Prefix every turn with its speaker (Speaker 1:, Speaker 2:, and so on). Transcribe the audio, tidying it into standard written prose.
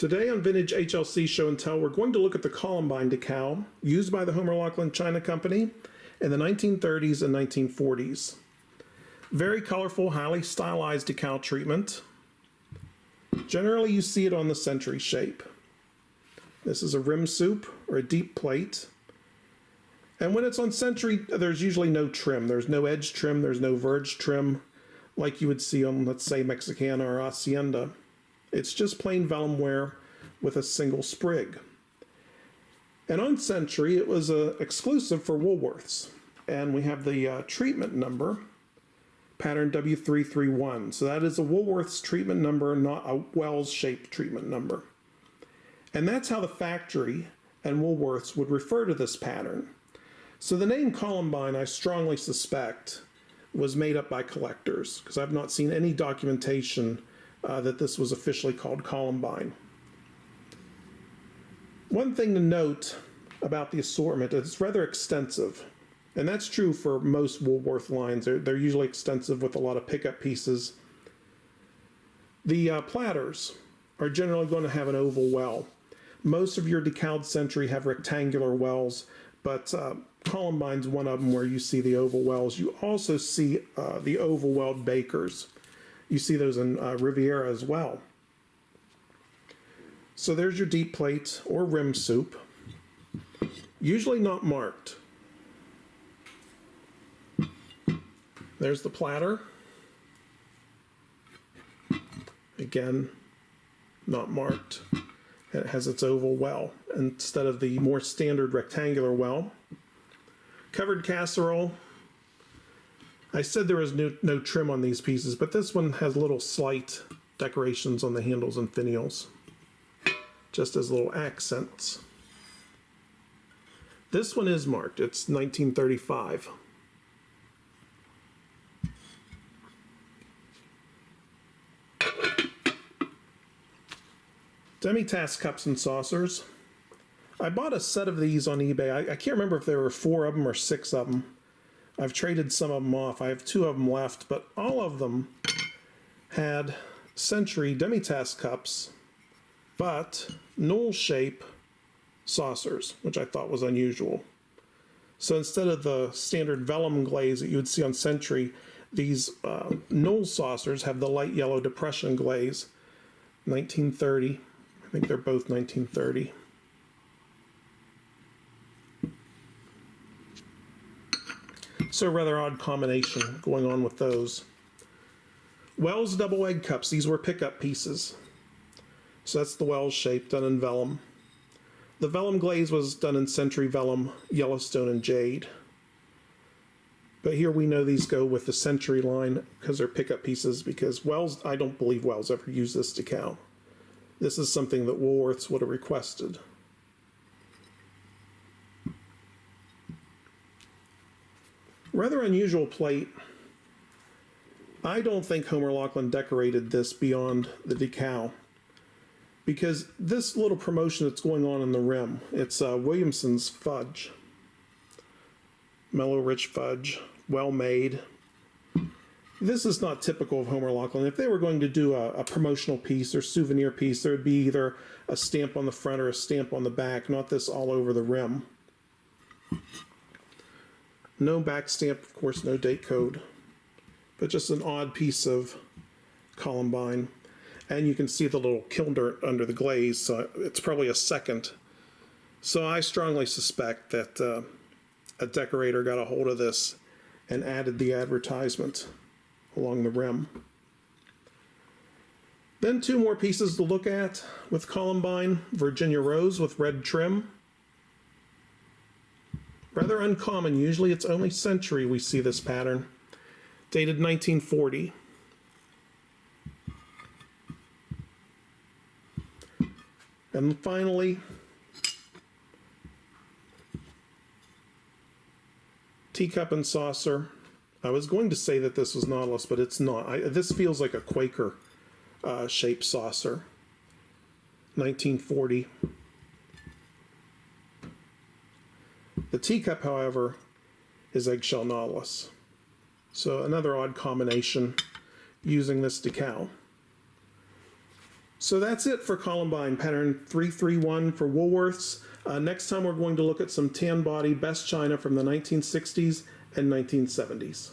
Speaker 1: Today on Vintage HLC Show and Tell, we're going to look at the Columbine decal used by the Homer Laughlin China Company in the 1930s and 1940s. Very colorful, highly stylized decal treatment. Generally, you see it on the century shape. This is a rim soup or a deep plate. And when it's on century, there's usually no trim. There's no edge trim, there's no verge trim like you would see on, let's say, Mexicana or Hacienda. It's just plain vellum ware with a single sprig. And on Century, it was exclusive for Woolworths. And we have the treatment number, pattern W331. So that is a Woolworths treatment number, not a Wells-shaped treatment number. And that's how the factory and Woolworths would refer to this pattern. So the name Columbine, I strongly suspect, was made up by collectors, because I've not seen any documentation that this was officially called Columbine. One thing to note about the assortment is it's rather extensive. And that's true for most Woolworth lines. They're usually extensive with a lot of pickup pieces. The platters are generally going to have an oval well. Most of your decaled Century have rectangular wells, but Columbine's one of them where you see the oval wells. You also see the oval welled bakers. You see those in Riviera as well. So there's your deep plate or rim soup, usually not marked. There's the platter. Again, not marked. It has its oval well instead of the more standard rectangular well. Covered casserole. I said there was no trim on these pieces, but this one has little slight decorations on the handles and finials, just as little accents. This one is marked. It's 1935. Demi-tasse cups and saucers. I bought a set of these on eBay. I can't remember if there were 4 of them or 6 of them. I've traded some of them off. I have 2 of them left, but all of them had Century demi-tasse cups, but knoll shape saucers, which I thought was unusual. So instead of the standard vellum glaze that you would see on Century, these knoll saucers have the light yellow depression glaze. 1930. I think they're both 1930. So a rather odd combination going on with those. Wells double egg cups. These were pickup pieces. So that's the Wells shape done in vellum. The vellum glaze was done in Century Vellum, Yellowstone, and Jade. But here we know these go with the Century line because they're pickup pieces, because Wells, I don't believe Wells ever used this decal. This is something that Woolworths would have requested. Rather unusual plate. I don't think Homer Laughlin decorated this beyond the decal, because this little promotion that's going on in the rim, it's Williamson's fudge. Mellow rich fudge, well made. This is not typical of Homer Laughlin. If they were going to do a promotional piece or souvenir piece, there would be either a stamp on the front or a stamp on the back, not this all over the rim. No back stamp, of course, no date code, but just an odd piece of Columbine. And you can see the little kiln dirt under the glaze, so it's probably a second. So I strongly suspect that a decorator got a hold of this and added the advertisement along the rim. Then 2 more pieces to look at with Columbine. Virginia Rose with red trim. Rather uncommon. Usually it's only Century we see this pattern. Dated 1940. And finally, teacup and saucer. I was going to say that this was Nautilus, but it's not. This feels like a Quaker shaped saucer. 1940. The teacup, however, is eggshell Nautilus. So another odd combination using this decal. So that's it for Columbine, pattern 331 for Woolworths. Next time we're going to look at some tan body best china from the 1960s and 1970s.